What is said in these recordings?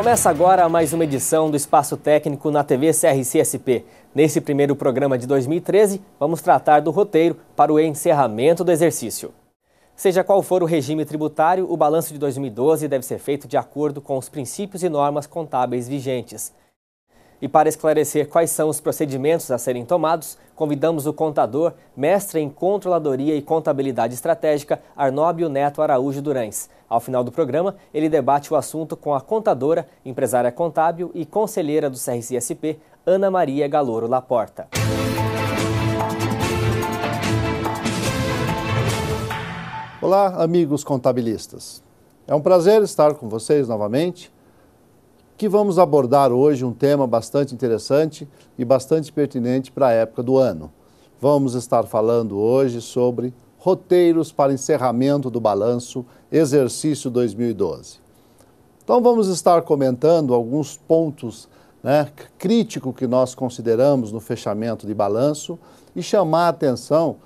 Começa agora mais uma edição do Espaço Técnico na TV CRC-SP. Nesse primeiro programa de 2013, vamos tratar do roteiro para o encerramento do exercício. Seja qual for o regime tributário, o balanço de 2012 deve ser feito de acordo com os princípios e normas contábeis vigentes. E para esclarecer quais são os procedimentos a serem tomados, convidamos o contador, mestre em Controladoria e Contabilidade Estratégica, Arnóbio Neto Araújo Durães. Ao final do programa, ele debate o assunto com a contadora, empresária contábil e conselheira do CRC-SP, Ana Maria Galoro Laporta. Olá, amigos contabilistas. É um prazer estar com vocês novamente, que vamos abordar hoje um tema bastante interessante e bastante pertinente para a época do ano. Vamos estar falando hoje sobre roteiros para encerramento do balanço exercício 2012. Então vamos estar comentando alguns pontos críticos que nós consideramos no fechamento de balanço e chamar a atenção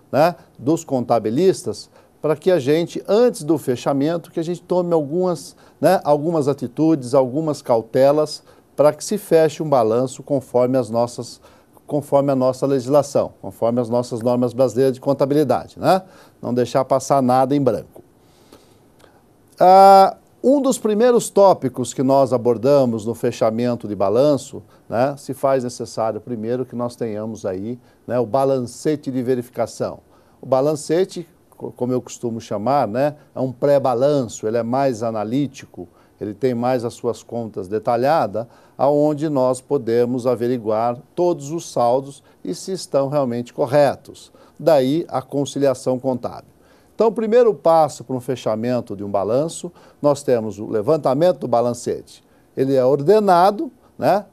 dos contabilistas para que a gente, antes do fechamento, que a gente tome algumas atitudes, algumas cautelas para que se feche um balanço conforme a nossa legislação, conforme as nossas normas brasileiras de contabilidade, Não deixar passar nada em branco. Um dos primeiros tópicos que nós abordamos no fechamento de balanço, se faz necessário primeiro que nós tenhamos aí o balancete de verificação. O balancete, como eu costumo chamar, é um pré-balanço, ele é mais analítico, ele tem mais as suas contas detalhadas, aonde nós podemos averiguar todos os saldos e se estão realmente corretos. Daí a conciliação contábil. Então, o primeiro passo para um fechamento de um balanço, nós temos o levantamento do balancete. Ele é ordenado,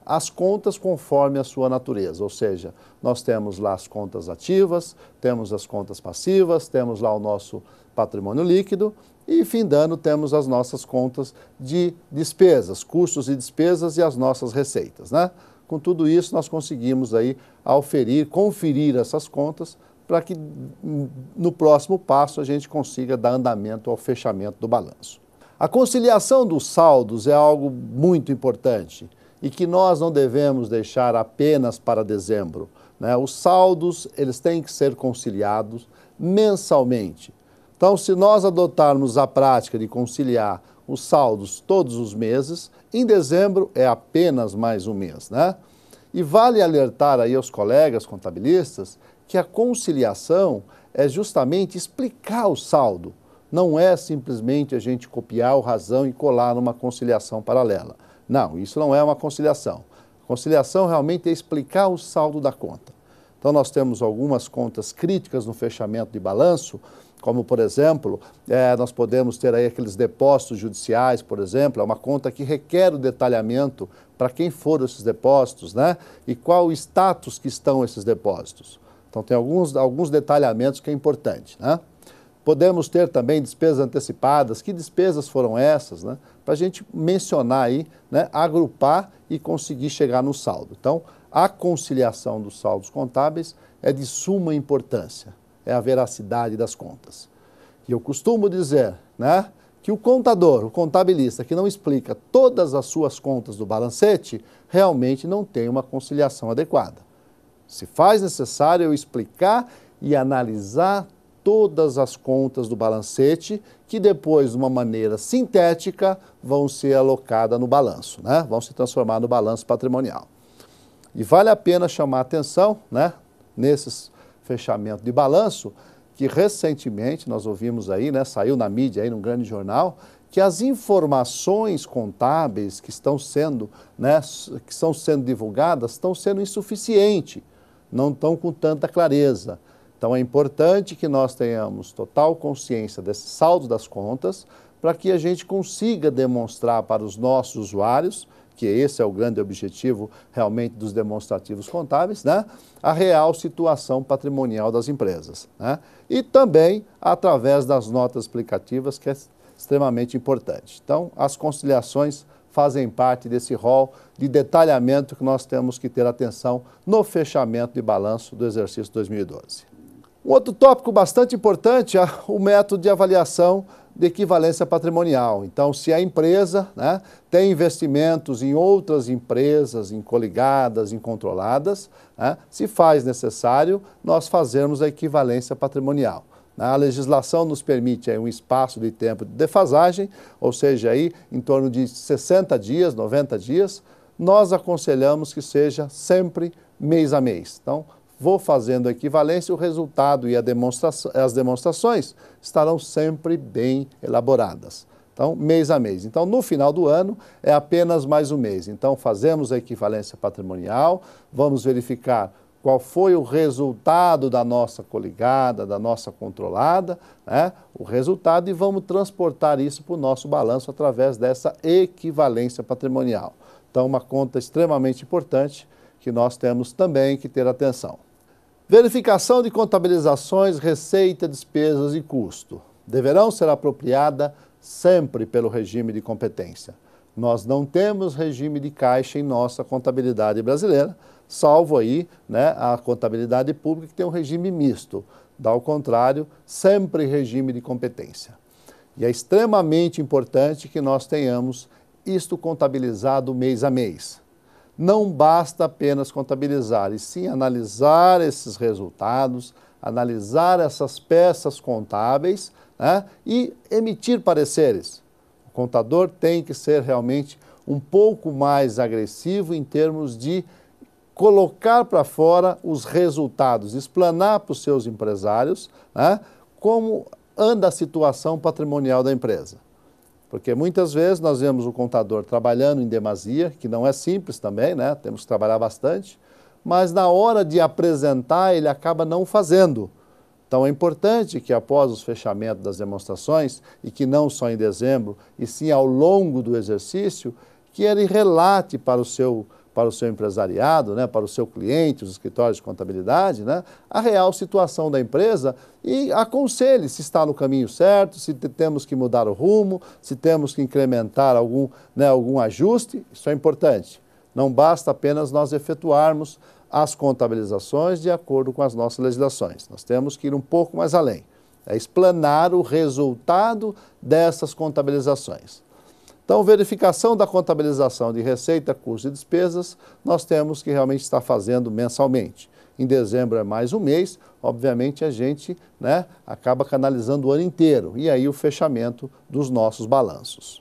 as contas conforme a sua natureza, ou seja, nós temos lá as contas ativas, temos as contas passivas, temos lá o nosso patrimônio líquido e, findando, temos as nossas contas de despesas, custos e despesas e as nossas receitas, Com tudo isso, nós conseguimos aí conferir essas contas para que no próximo passo a gente consiga dar andamento ao fechamento do balanço. A conciliação dos saldos é algo muito importante e que nós não devemos deixar apenas para dezembro. Os saldos, eles têm que ser conciliados mensalmente. Então, se nós adotarmos a prática de conciliar os saldos todos os meses, em dezembro é apenas mais um mês, E vale alertar aí aos colegas contabilistas que a conciliação é justamente explicar o saldo. Não é simplesmente a gente copiar o razão e colar numa conciliação paralela. Não, isso não é uma conciliação. Conciliação realmente é explicar o saldo da conta. Então, nós temos algumas contas críticas no fechamento de balanço, como, por exemplo, nós podemos ter aí aqueles depósitos judiciais, por exemplo, é uma conta que requer o detalhamento para quem foram esses depósitos, E qual o status que estão esses depósitos. Então, tem alguns detalhamentos que é importante, Podemos ter também despesas antecipadas. Que despesas foram essas, Para a gente mencionar aí, agrupar e conseguir chegar no saldo. Então, a conciliação dos saldos contábeis é de suma importância, é a veracidade das contas. E eu costumo dizer, que o contador, o contabilista que não explica todas as suas contas do balancete, realmente não tem uma conciliação adequada. Se faz necessário eu explicar e analisar todas as contas do balancete, que depois, de uma maneira sintética, vão ser alocadas no balanço, Vão se transformar no balanço patrimonial. E vale a pena chamar a atenção, nesses fechamentos de balanço, que recentemente nós ouvimos aí, saiu na mídia aí num grande jornal, que as informações contábeis que estão sendo divulgadas estão sendo insuficientes, não estão com tanta clareza. Então, é importante que nós tenhamos total consciência desse saldo das contas para que a gente consiga demonstrar para os nossos usuários, que esse é o grande objetivo realmente dos demonstrativos contábeis, a real situação patrimonial das empresas. E também através das notas explicativas, que é extremamente importante. Então, as conciliações fazem parte desse rol de detalhamento que nós temos que ter atenção no fechamento de balanço do exercício 2012. Um outro tópico bastante importante é o método de avaliação de equivalência patrimonial. Então, se a empresa, né, tem investimentos em outras empresas, em coligadas, em controladas, né, se faz necessário nós fazermos a equivalência patrimonial. A legislação nos permite aí um espaço de tempo de defasagem, ou seja, aí, em torno de 60 dias, 90 dias, nós aconselhamos que seja sempre mês a mês. Então, vou fazendo a equivalência, o resultado e as demonstrações estarão sempre bem elaboradas. Então, mês a mês. Então, no final do ano, é apenas mais um mês. Então, fazemos a equivalência patrimonial, vamos verificar qual foi o resultado da nossa coligada, da nossa controlada, né? O resultado, e vamos transportar isso para o nosso balanço através dessa equivalência patrimonial. Então, uma conta extremamente importante que nós temos também que ter atenção. Verificação de contabilizações, receita, despesas e custo. Deverão ser apropriadas sempre pelo regime de competência. Nós não temos regime de caixa em nossa contabilidade brasileira, salvo aí, né, a contabilidade pública que tem um regime misto. Ao contrário, sempre regime de competência. E é extremamente importante que nós tenhamos isto contabilizado mês a mês. Não basta apenas contabilizar, e sim analisar esses resultados, analisar essas peças contábeis, né, e emitir pareceres. O contador tem que ser realmente um pouco mais agressivo em termos de colocar para fora os resultados, explanar para os seus empresários, né, como anda a situação patrimonial da empresa. Porque muitas vezes nós vemos o contador trabalhando em demasia, que não é simples também, né? Temos que trabalhar bastante, mas na hora de apresentar ele acaba não fazendo. Então é importante que após os fechamentos das demonstrações, e que não só em dezembro, e sim ao longo do exercício, que ele relate para o seu empresariado, né, para o seu cliente, os escritórios de contabilidade, né, a real situação da empresa e aconselhe se está no caminho certo, se temos que mudar o rumo, se temos que incrementar algum ajuste. Isso é importante. Não basta apenas nós efetuarmos as contabilizações de acordo com as nossas legislações. Nós temos que ir um pouco mais além. É explanar o resultado dessas contabilizações. Então, verificação da contabilização de receita, custo e despesas, nós temos que realmente estar fazendo mensalmente. Em dezembro é mais um mês, obviamente a gente, né, acaba canalizando o ano inteiro, e aí o fechamento dos nossos balanços.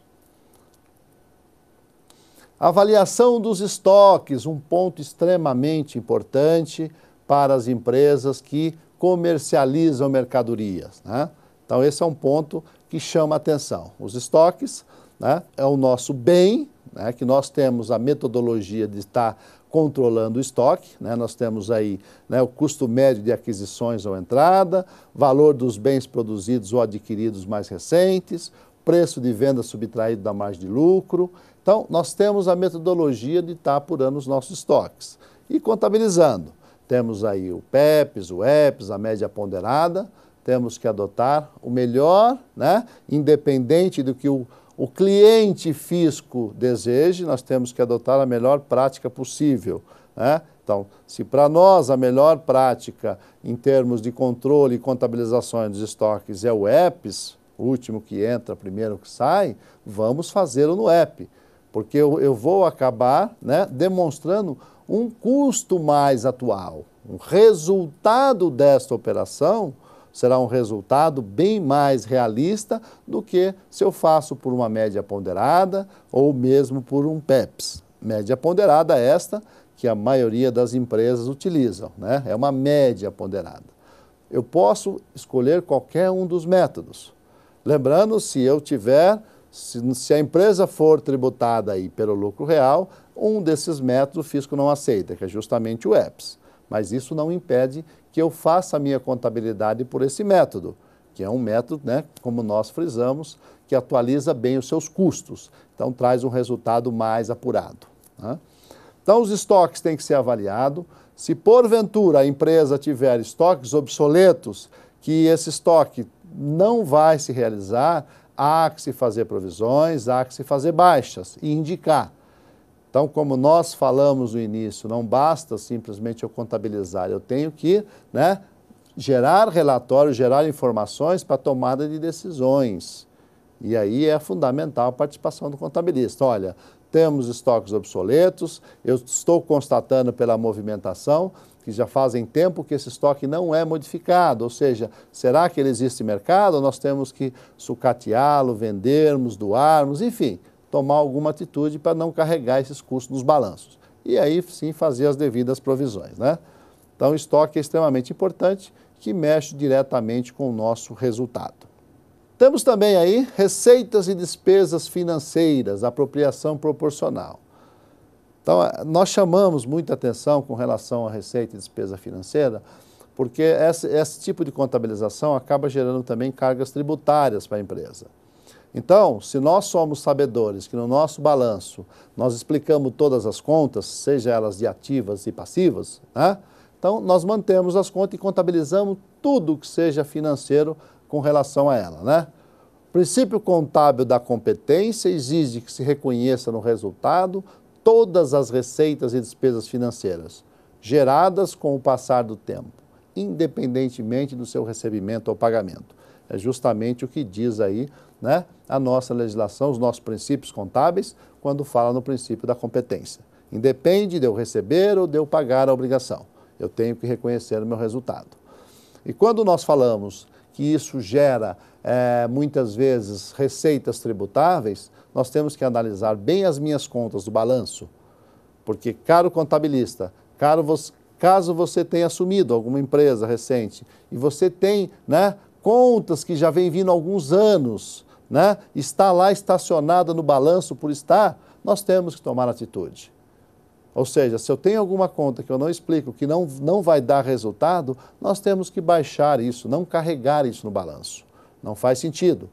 Avaliação dos estoques, um ponto extremamente importante para as empresas que comercializam mercadorias, né? Então, esse é um ponto que chama a atenção. Os estoques, né, é o nosso bem, né, que nós temos a metodologia de estar controlando o estoque, né, nós temos aí, né, o custo médio de aquisições ou entrada, valor dos bens produzidos ou adquiridos mais recentes, preço de venda subtraído da margem de lucro. Então, nós temos a metodologia de estar apurando os nossos estoques e contabilizando. Temos aí o PEPs, o EPs, a média ponderada, temos que adotar o melhor, né, independente do que o cliente fisco deseje, nós temos que adotar a melhor prática possível, né? Então, se para nós a melhor prática em termos de controle e contabilização dos estoques é o EPs, o último que entra, primeiro que sai, vamos fazê-lo no EP, porque eu vou acabar, né, demonstrando um custo mais atual. O resultado desta operação será um resultado bem mais realista do que se eu faço por uma média ponderada ou mesmo por um PEPs. Média ponderada esta que a maioria das empresas utilizam, né? É uma média ponderada. Eu posso escolher qualquer um dos métodos. Lembrando, se a empresa for tributada aí pelo lucro real, um desses métodos o fisco não aceita, que é justamente o EPs. Mas isso não impede que eu faça a minha contabilidade por esse método, que é um método, né, como nós frisamos, que atualiza bem os seus custos. Então, traz um resultado mais apurado, né? Então, os estoques têm que ser avaliados. Se, porventura, a empresa tiver estoques obsoletos, que esse estoque não vai se realizar, há que se fazer provisões, há que se fazer baixas e indicar. Então, como nós falamos no início, não basta simplesmente eu contabilizar, eu tenho que, né, gerar relatórios, gerar informações para tomada de decisões. E aí é fundamental a participação do contabilista. Olha, temos estoques obsoletos, eu estou constatando pela movimentação que já fazem tempo que esse estoque não é modificado, ou seja, será que ele existe em mercado ou nós temos que sucateá-lo, vendermos, doarmos, enfim, tomar alguma atitude para não carregar esses custos nos balanços. E aí sim fazer as devidas provisões, né? Então o estoque é extremamente importante, que mexe diretamente com o nosso resultado. Temos também aí receitas e despesas financeiras, apropriação proporcional. Então, nós chamamos muita atenção com relação à receita e despesa financeira, porque esse tipo de contabilização acaba gerando também cargas tributárias para a empresa. Então, se nós somos sabedores que no nosso balanço nós explicamos todas as contas, seja elas de ativas e passivas, né? Então nós mantemos as contas e contabilizamos tudo que seja financeiro com relação a ela, né? O princípio contábil da competência exige que se reconheça no resultado todas as receitas e despesas financeiras geradas com o passar do tempo, independentemente do seu recebimento ou pagamento. É justamente o que diz aí, né, a nossa legislação, os nossos princípios contábeis, quando fala no princípio da competência. Independe de eu receber ou de eu pagar a obrigação. Eu tenho que reconhecer o meu resultado. E quando nós falamos que isso gera, muitas vezes, receitas tributáveis, nós temos que analisar bem as minhas contas do balanço. Porque, caro contabilista, caso você tenha assumido alguma empresa recente e você tem, né, contas que já vem vindo há alguns anos, né, está lá estacionada no balanço por estar, nós temos que tomar atitude. Ou seja, se eu tenho alguma conta que eu não explico, que não vai dar resultado, nós temos que baixar isso, não carregar isso no balanço. Não faz sentido.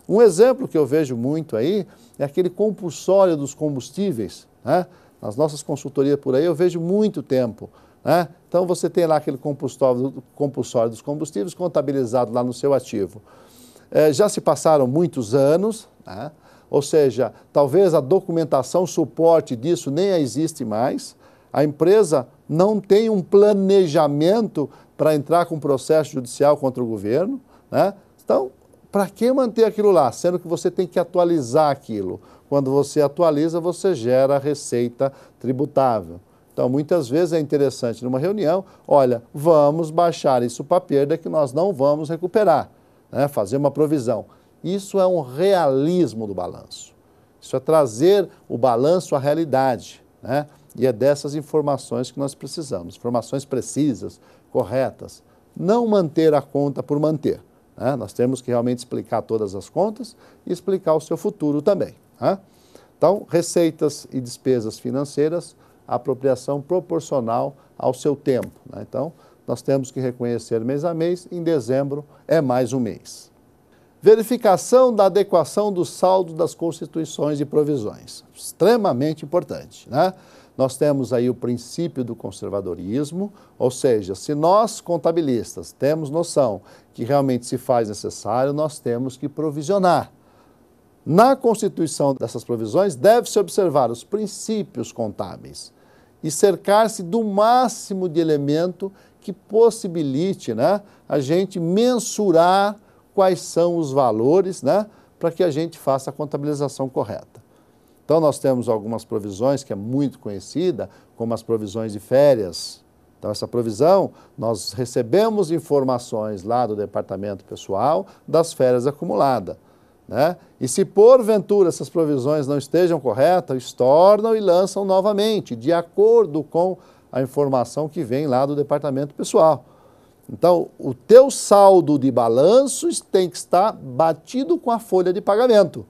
Um exemplo que eu vejo muito aí é aquele compulsório dos combustíveis, né? Nas nossas consultorias por aí eu vejo muito tempo, né? Então você tem lá aquele compulsório dos combustíveis contabilizado lá no seu ativo. Já se passaram muitos anos, né? Ou seja, talvez a documentação, suporte disso nem existe mais, a empresa não tem um planejamento para entrar com processo judicial contra o governo, né? Então, para que manter aquilo lá, sendo que você tem que atualizar aquilo? Quando você atualiza, você gera receita tributável. Então, muitas vezes é interessante numa reunião, olha, vamos baixar isso para perda que nós não vamos recuperar, né? Fazer uma provisão. Isso é um realismo do balanço. Isso é trazer o balanço à realidade, né? E é dessas informações que nós precisamos, informações precisas, corretas. Não manter a conta por manter, né? Nós temos que realmente explicar todas as contas e explicar o seu futuro também, né? Então, receitas e despesas financeiras, apropriação proporcional ao seu tempo, né? Então, nós temos que reconhecer mês a mês, em dezembro é mais um mês. Verificação da adequação do saldo das constituições e provisões. Extremamente importante, né? Nós temos aí o princípio do conservadorismo, ou seja, se nós, contabilistas, temos noção que realmente se faz necessário, nós temos que provisionar. Na constituição dessas provisões, deve-se observar os princípios contábeis e cercar-se do máximo de elemento que possibilite, né, a gente mensurar quais são os valores, né, para que a gente faça a contabilização correta. Então, nós temos algumas provisões que é muito conhecida, como as provisões de férias. Então, essa provisão, nós recebemos informações lá do departamento pessoal das férias acumuladas, né? E se porventura essas provisões não estejam corretas, eles tornam e lançam novamente, de acordo com a informação que vem lá do departamento pessoal. Então, o teu saldo de balanços tem que estar batido com a folha de pagamento.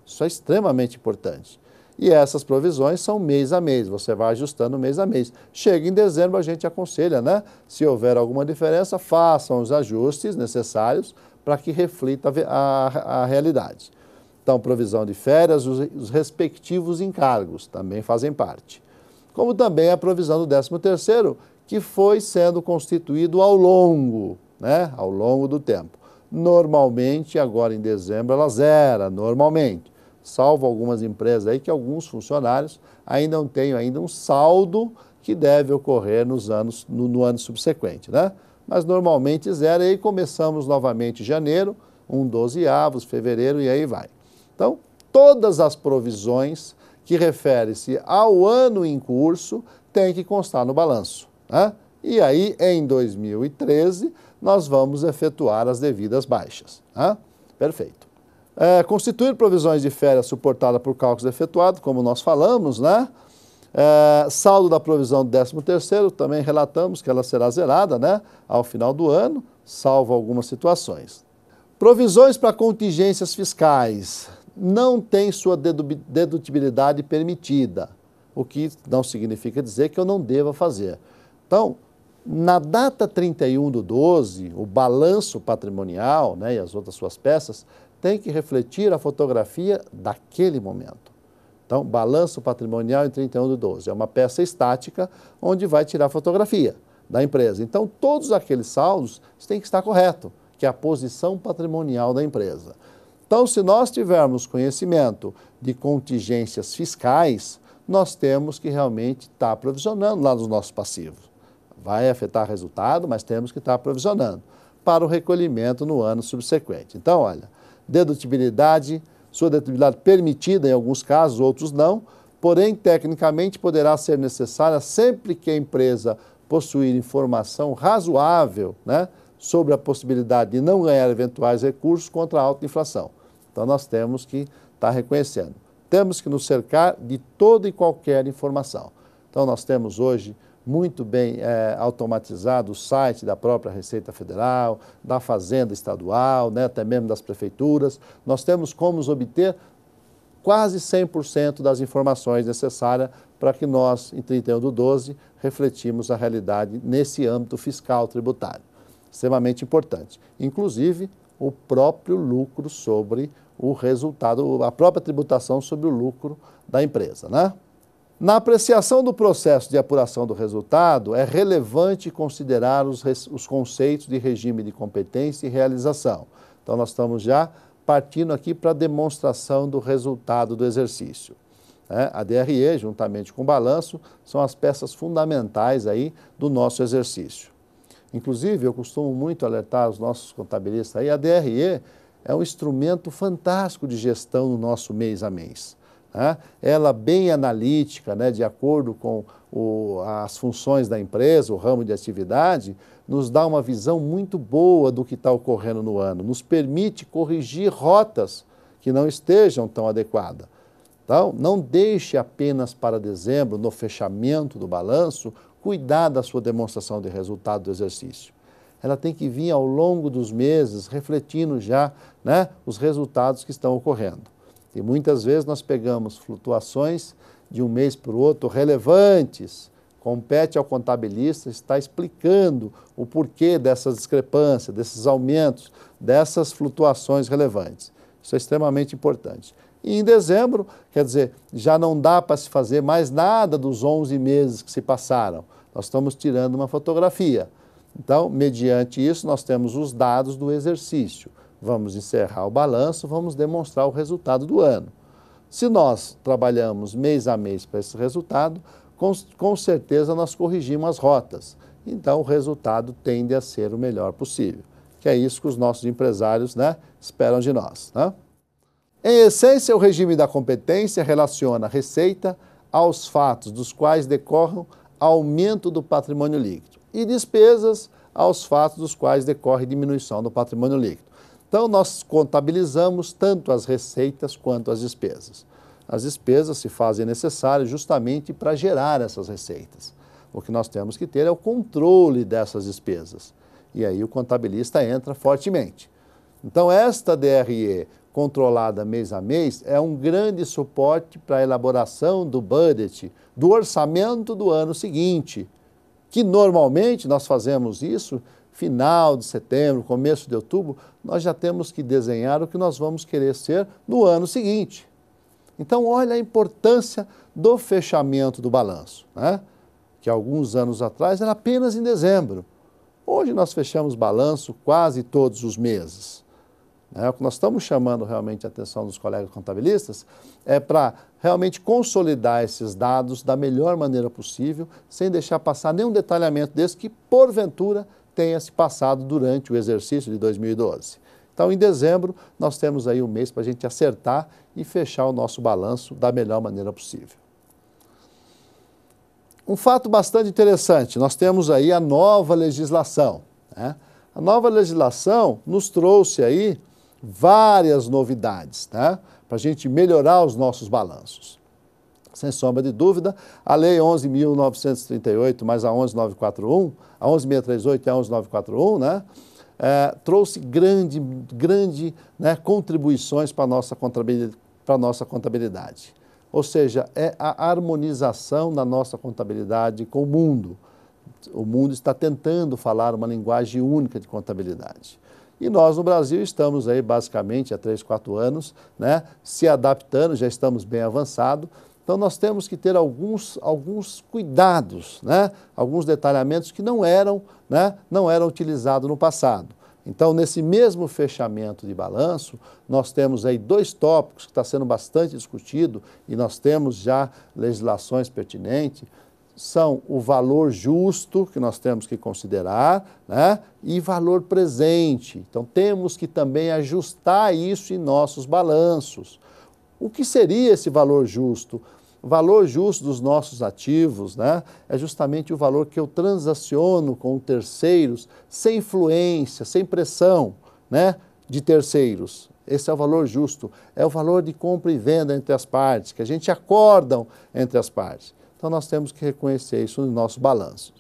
Isso é extremamente importante. E essas provisões são mês a mês, você vai ajustando mês a mês. Chega em dezembro, a gente aconselha, né? Se houver alguma diferença, façam os ajustes necessários para que reflita a realidade. Então, provisão de férias, os respectivos encargos também fazem parte. Como também a provisão do 13º, que foi sendo constituído ao longo, né? Ao longo do tempo. Normalmente, agora em dezembro, ela zera, normalmente. Salvo algumas empresas aí que alguns funcionários ainda não têm ainda um saldo que deve ocorrer no ano subsequente, né? Mas normalmente zero, e aí começamos novamente em janeiro, 1/12avos, fevereiro, e aí vai. Então, todas as provisões que referem-se ao ano em curso têm que constar no balanço, né? E aí, em 2013, nós vamos efetuar as devidas baixas, né? Perfeito. Constituir provisões de férias suportadas por cálculos efetuados, como nós falamos, né? Saldo da provisão do 13º, também relatamos que ela será zerada, né, ao final do ano, salvo algumas situações. Provisões para contingências fiscais não tem sua dedutibilidade permitida, o que não significa dizer que eu não deva fazer. Então, na data 31/12, o balanço patrimonial, né, e as outras suas peças tem que refletir a fotografia daquele momento. Então, balanço patrimonial em 31/12 é uma peça estática onde vai tirar fotografia da empresa. Então, todos aqueles saldos têm que estar correto, que é a posição patrimonial da empresa. Então, se nós tivermos conhecimento de contingências fiscais, nós temos que realmente estar provisionando lá nos nossos passivos. Vai afetar resultado, mas temos que estar provisionando para o recolhimento no ano subsequente. Então, olha, dedutibilidade, sua dedutibilidade permitida em alguns casos, outros não, porém, tecnicamente, poderá ser necessária sempre que a empresa possuir informação razoável, né, sobre a possibilidade de não ganhar eventuais recursos contra a alta inflação. Então, nós temos que estar reconhecendo. Temos que nos cercar de toda e qualquer informação. Então, nós temos hoje muito bem automatizado o site da própria Receita Federal, da Fazenda Estadual, né, até mesmo das prefeituras. Nós temos como obter quase 100% das informações necessárias para que nós, em 31/12, refletimos a realidade nesse âmbito fiscal tributário. Extremamente importante. Inclusive, o próprio lucro sobre o resultado, a própria tributação sobre o lucro da empresa, né? Na apreciação do processo de apuração do resultado, é relevante considerar os conceitos de regime de competência e realização. Então, nós estamos já partindo aqui para a demonstração do resultado do exercício. A DRE, juntamente com o balanço, são as peças fundamentais aí do nosso exercício. Inclusive, eu costumo muito alertar os nossos contabilistas aí, a DRE é um instrumento fantástico de gestão no nosso mês a mês. Ela bem analítica, né, de acordo com as funções da empresa, o ramo de atividade, nos dá uma visão muito boa do que está ocorrendo no ano, nos permite corrigir rotas que não estejam tão adequadas. Então, não deixe apenas para dezembro, no fechamento do balanço, cuidar da sua demonstração de resultado do exercício. Ela tem que vir ao longo dos meses, refletindo já, né, os resultados que estão ocorrendo. E muitas vezes nós pegamos flutuações de um mês para o outro relevantes, compete ao contabilista estar explicando o porquê dessas discrepâncias, desses aumentos, dessas flutuações relevantes. Isso é extremamente importante. E em dezembro, quer dizer, já não dá para se fazer mais nada dos 11 meses que se passaram. Nós estamos tirando uma fotografia. Então, mediante isso, nós temos os dados do exercício. Vamos encerrar o balanço, vamos demonstrar o resultado do ano. Se nós trabalhamos mês a mês para esse resultado, com certeza nós corrigimos as rotas. Então, o resultado tende a ser o melhor possível. Que é isso que os nossos empresários, né, esperam de nós, né? Em essência, o regime da competência relaciona a receita aos fatos dos quais decorram aumento do patrimônio líquido e despesas aos fatos dos quais decorre diminuição do patrimônio líquido. Então, nós contabilizamos tanto as receitas quanto as despesas. As despesas se fazem necessárias justamente para gerar essas receitas. O que nós temos que ter é o controle dessas despesas. E aí o contabilista entra fortemente. Então, esta DRE controlada mês a mês é um grande suporte para a elaboração do budget, do orçamento do ano seguinte, que normalmente nós fazemos isso final de setembro, começo de outubro, nós já temos que desenhar o que nós vamos querer ser no ano seguinte. Então, olha a importância do fechamento do balanço, né? Que alguns anos atrás era apenas em dezembro. Hoje nós fechamos balanço quase todos os meses. O que nós estamos chamando realmente a atenção dos colegas contabilistas é para realmente consolidar esses dados da melhor maneira possível, sem deixar passar nenhum detalhamento desse que, porventura, tenha se passado durante o exercício de 2012. Então, em dezembro, nós temos aí um mês para a gente acertar e fechar o nosso balanço da melhor maneira possível. Um fato bastante interessante, nós temos aí a nova legislação, né? A nova legislação nos trouxe aí várias novidades, né? Para a gente melhorar os nossos balanços. Sem sombra de dúvida, a Lei 11.938 mais a 11.941, a 11.638 e a 11.941, né? Trouxe grande né, contribuições para a nossa contabilidade. Ou seja, é a harmonização da nossa contabilidade com o mundo. O mundo está tentando falar uma linguagem única de contabilidade. E nós no Brasil estamos aí basicamente há 3, 4 anos, né, se adaptando, já estamos bem avançados. Então nós temos que ter alguns cuidados, né, alguns detalhamentos que não eram utilizados no passado. Então, nesse mesmo fechamento de balanço, nós temos aí 2 tópicos que está sendo bastante discutido e nós temos já legislações pertinentes, são o valor justo, que nós temos que considerar, né, e valor presente. Então, temos que também ajustar isso em nossos balanços. O que seria esse valor justo? O valor justo dos nossos ativos, né, é justamente o valor que eu transaciono com terceiros sem influência, sem pressão, né, de terceiros. Esse é o valor justo, é o valor de compra e venda entre as partes, que a gente acordam entre as partes. Então nós temos que reconhecer isso nos nossos balanços.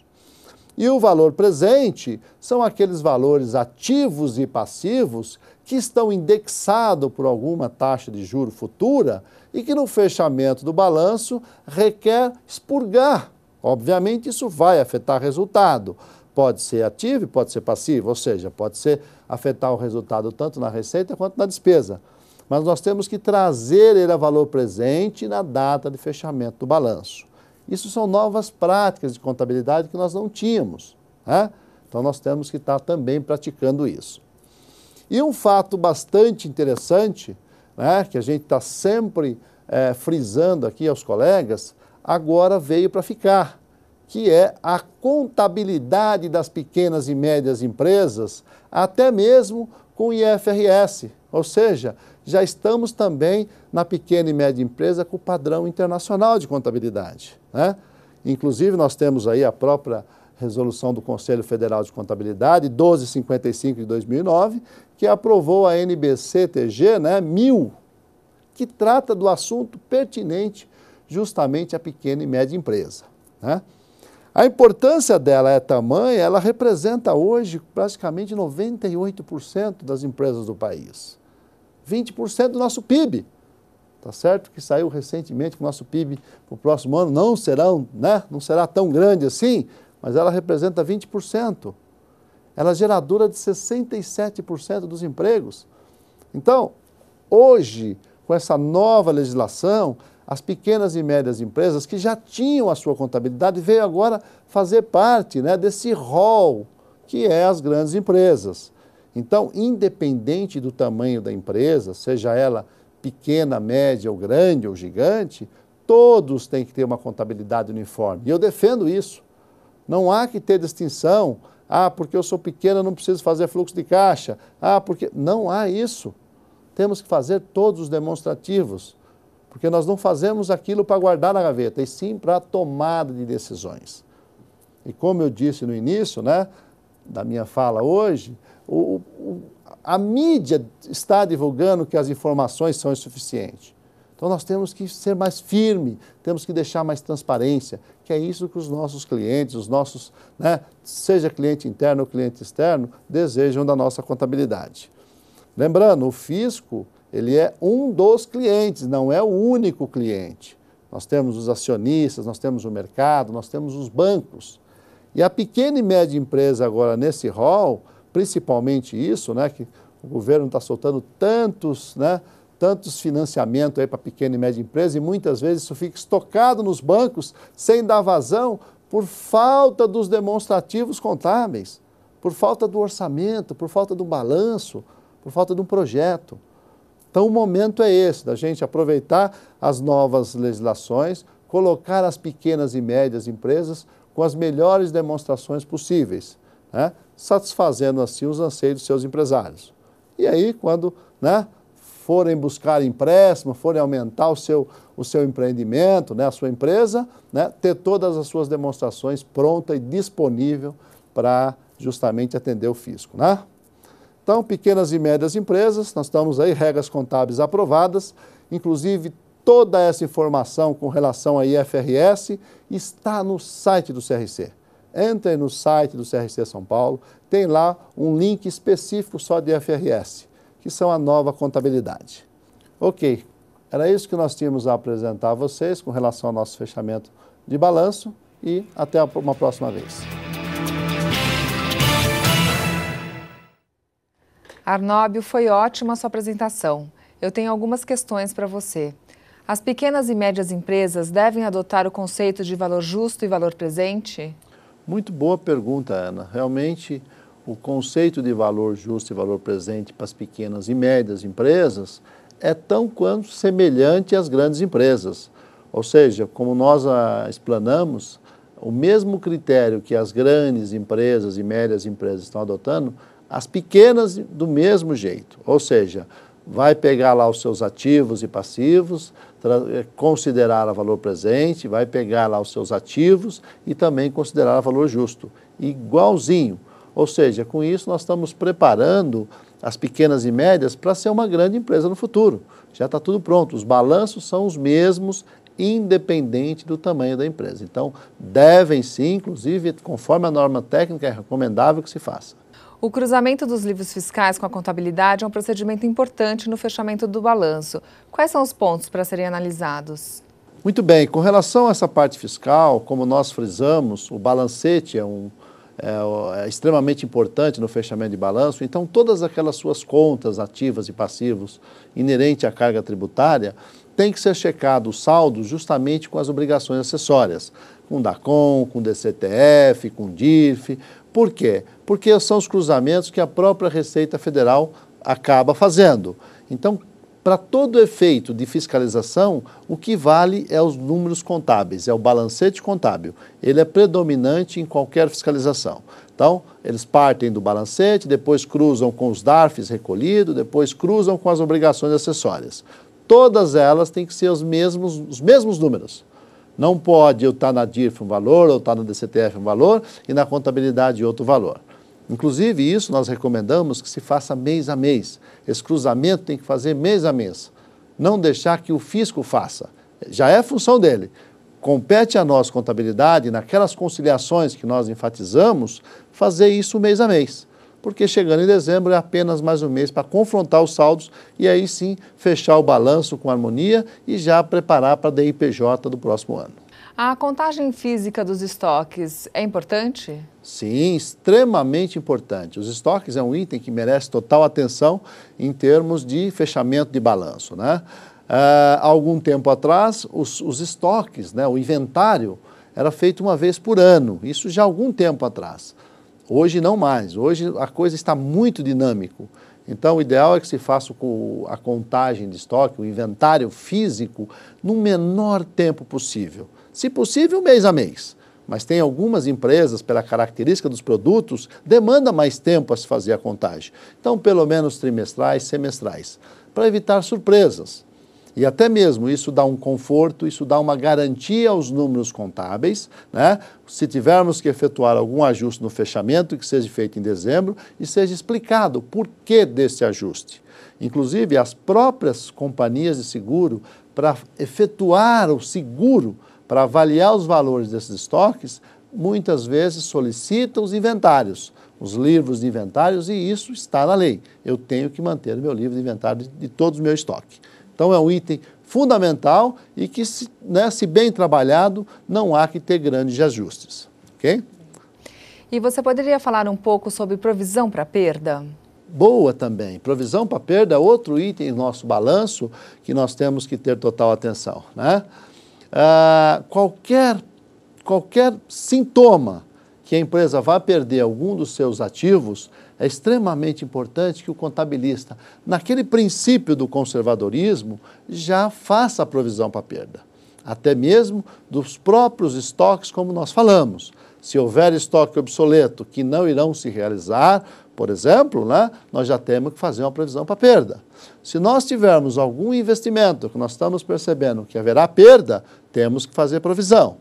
E o valor presente são aqueles valores ativos e passivos que estão indexados por alguma taxa de juro futura e que no fechamento do balanço requer expurgar. Obviamente isso vai afetar o resultado. Pode ser ativo e pode ser passivo, ou seja, pode afetar o resultado tanto na receita quanto na despesa. Mas nós temos que trazer ele a valor presente na data de fechamento do balanço. Isso são novas práticas de contabilidade que nós não tínhamos, né? Então nós temos que estar também praticando isso. E um fato bastante interessante, né, que a gente está sempre frisando aqui aos colegas, agora veio para ficar, que é a contabilidade das pequenas e médias empresas, até mesmo com o IFRS, ou seja, já estamos também na pequena e média empresa com o padrão internacional de contabilidade, né? Inclusive, nós temos aí a própria resolução do Conselho Federal de Contabilidade, 1255 de 2009, que aprovou a NBC-TG, né, 1000, que trata do assunto pertinente justamente à pequena e média empresa, né? A importância dela é tamanha, ela representa hoje praticamente 98% das empresas do país. 20% do nosso PIB. Tá certo que saiu recentemente que o nosso PIB para o próximo ano não será tão grande assim, mas ela representa 20%. Ela é geradora de 67% dos empregos. Então, hoje, com essa nova legislação, as pequenas e médias empresas que já tinham a sua contabilidade veio agora fazer parte, né, desse rol que é as grandes empresas. Então, independente do tamanho da empresa, seja ela pequena, média ou grande ou gigante, todos têm que ter uma contabilidade uniforme. E eu defendo isso. Não há que ter distinção. Ah, porque eu sou pequeno, eu não preciso fazer fluxo de caixa. Ah, porque... Não há isso. Temos que fazer todos os demonstrativos. Porque nós não fazemos aquilo para guardar na gaveta, e sim para a tomada de decisões. E como eu disse no início, né, da minha fala hoje, a mídia está divulgando que as informações são insuficientes. Então nós temos que ser mais firmes, temos que deixar mais transparência, que é isso que os nossos clientes, né, seja cliente interno ou cliente externo, desejam da nossa contabilidade. Lembrando, o fisco, ele é um dos clientes, não é o único cliente. Nós temos os acionistas, nós temos o mercado, nós temos os bancos. E a pequena e média empresa agora nesse rol, principalmente isso, né, que o governo está soltando tantos financiamentos para pequena e média empresa e muitas vezes isso fica estocado nos bancos sem dar vazão por falta dos demonstrativos contábeis, por falta do orçamento, por falta do balanço, por falta de um projeto. Então o momento é esse, da gente aproveitar as novas legislações, colocar as pequenas e médias empresas com as melhores demonstrações possíveis, né, satisfazendo assim os anseios dos seus empresários. E aí, quando, né, forem buscar empréstimo, forem aumentar o seu empreendimento, né, a sua empresa, né, ter todas as suas demonstrações pronta e disponível para justamente atender o fisco, né? Então, pequenas e médias empresas, nós estamos aí, regras contábeis aprovadas, inclusive toda essa informação com relação a IFRS está no site do CRC. Entrem no site do CRC São Paulo, tem lá um link específico só de IFRS, que são a nova contabilidade. Ok, era isso que nós tínhamos a apresentar a vocês com relação ao nosso fechamento de balanço e até uma próxima vez. Arnóbio, foi ótima a sua apresentação. Eu tenho algumas questões para você. As pequenas e médias empresas devem adotar o conceito de valor justo e valor presente? Muito boa pergunta, Ana. Realmente, o conceito de valor justo e valor presente para as pequenas e médias empresas é tão quanto semelhante às grandes empresas. Ou seja, como nós explanamos, o mesmo critério que as grandes empresas e médias empresas estão adotando, as pequenas do mesmo jeito. Ou seja, vai pegar lá os seus ativos e passivos, considerar a valor presente, vai pegar lá os seus ativos e também considerar a valor justo. Igualzinho. Ou seja, com isso nós estamos preparando as pequenas e médias para ser uma grande empresa no futuro. Já está tudo pronto, os balanços são os mesmos, independente do tamanho da empresa. Então, devem sim, inclusive, conforme a norma técnica, é recomendável que se faça. O cruzamento dos livros fiscais com a contabilidade é um procedimento importante no fechamento do balanço. Quais são os pontos para serem analisados? Muito bem, com relação a essa parte fiscal, como nós frisamos, o balancete é extremamente importante no fechamento de balanço, então todas aquelas suas contas ativas e passivos inerentes à carga tributária, tem que ser checado o saldo justamente com as obrigações acessórias, com DACOM, com DCTF, com DIRF. Por quê? Porque são os cruzamentos que a própria Receita Federal acaba fazendo. Então, para todo efeito de fiscalização, o que vale é os números contábeis, é o balancete contábil. Ele é predominante em qualquer fiscalização. Então, eles partem do balancete, depois cruzam com os DARFs recolhidos, depois cruzam com as obrigações acessórias. Todas elas têm que ser os mesmos números. Não pode eu estar na DIRF um valor, ou estar na DCTF um valor, e na contabilidade outro valor. Inclusive, isso nós recomendamos que se faça mês a mês. Esse cruzamento tem que fazer mês a mês. Não deixar que o fisco faça. Já é função dele. Compete a nós, contabilidade, naquelas conciliações que nós enfatizamos, fazer isso mês a mês. Porque chegando em dezembro é apenas mais um mês para confrontar os saldos e aí sim fechar o balanço com harmonia e já preparar para a DIPJ do próximo ano. A contagem física dos estoques é importante? Sim, extremamente importante. Os estoques é um item que merece total atenção em termos de fechamento de balanço, né? Há algum tempo atrás, os estoques, né, o inventário, era feito uma vez por ano, isso já há algum tempo atrás. Hoje não mais, hoje a coisa está muito dinâmico. Então, o ideal é que se faça a contagem de estoque, o inventário físico, no menor tempo possível. Se possível, mês a mês. Mas tem algumas empresas, pela característica dos produtos, demanda mais tempo a se fazer a contagem. Então, pelo menos trimestrais, semestrais, para evitar surpresas. E até mesmo isso dá um conforto, isso dá uma garantia aos números contábeis, né? Se tivermos que efetuar algum ajuste no fechamento, que seja feito em dezembro e seja explicado o porquê desse ajuste. Inclusive, as próprias companhias de seguro, para efetuar o seguro, para avaliar os valores desses estoques, muitas vezes solicitam os inventários, os livros de inventários, e isso está na lei. Eu tenho que manter o meu livro de inventário de todos os meus estoques. Então, é um item fundamental e que, se bem trabalhado, não há que ter grandes ajustes. Ok? E você poderia falar um pouco sobre provisão para perda? Boa também. Provisão para perda é outro item do nosso balanço que nós temos que ter total atenção, né? Qualquer sintoma que a empresa vá perder algum dos seus ativos, é extremamente importante que o contabilista, naquele princípio do conservadorismo, já faça a provisão para perda. Até mesmo dos próprios estoques, como nós falamos. Se houver estoque obsoleto que não irão se realizar, por exemplo, né, nós já temos que fazer uma previsão para perda. Se nós tivermos algum investimento que nós estamos percebendo que haverá perda, temos que fazer provisão.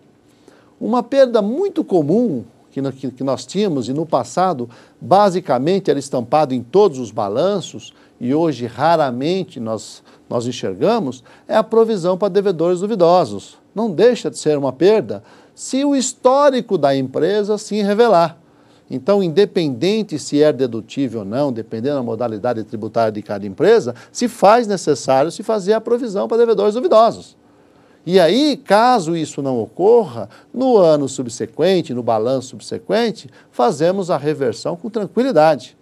Uma perda muito comum que nós tínhamos e no passado, basicamente era estampado em todos os balanços e hoje raramente nós enxergamos, é a provisão para devedores duvidosos. Não deixa de ser uma perda se o histórico da empresa assim revelar. Então, independente se é dedutível ou não, dependendo da modalidade tributária de cada empresa, se faz necessário se fazer a provisão para devedores duvidosos. E aí, caso isso não ocorra, no ano subsequente, no balanço subsequente, fazemos a reversão com tranquilidade.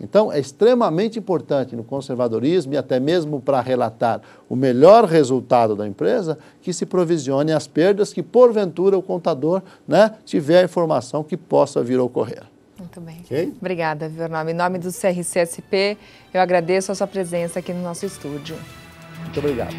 Então, é extremamente importante no conservadorismo e até mesmo para relatar o melhor resultado da empresa, que se provisione as perdas que, porventura, o contador, né, tiver a informação que possa vir a ocorrer. Muito bem. Okay? Obrigada, Vernome. Em nome do CRC-SP, eu agradeço a sua presença aqui no nosso estúdio. Muito obrigado.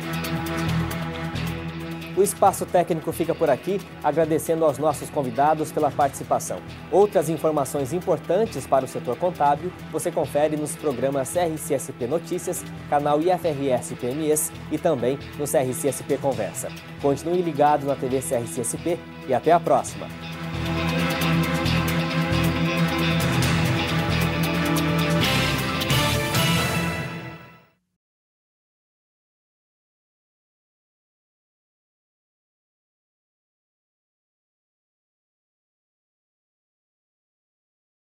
O Espaço Técnico fica por aqui, agradecendo aos nossos convidados pela participação. Outras informações importantes para o setor contábil você confere nos programas CRC-SP Notícias, canal IFRS-PMEs e também no CRC-SP Conversa. Continue ligado na TV CRC-SP e até a próxima!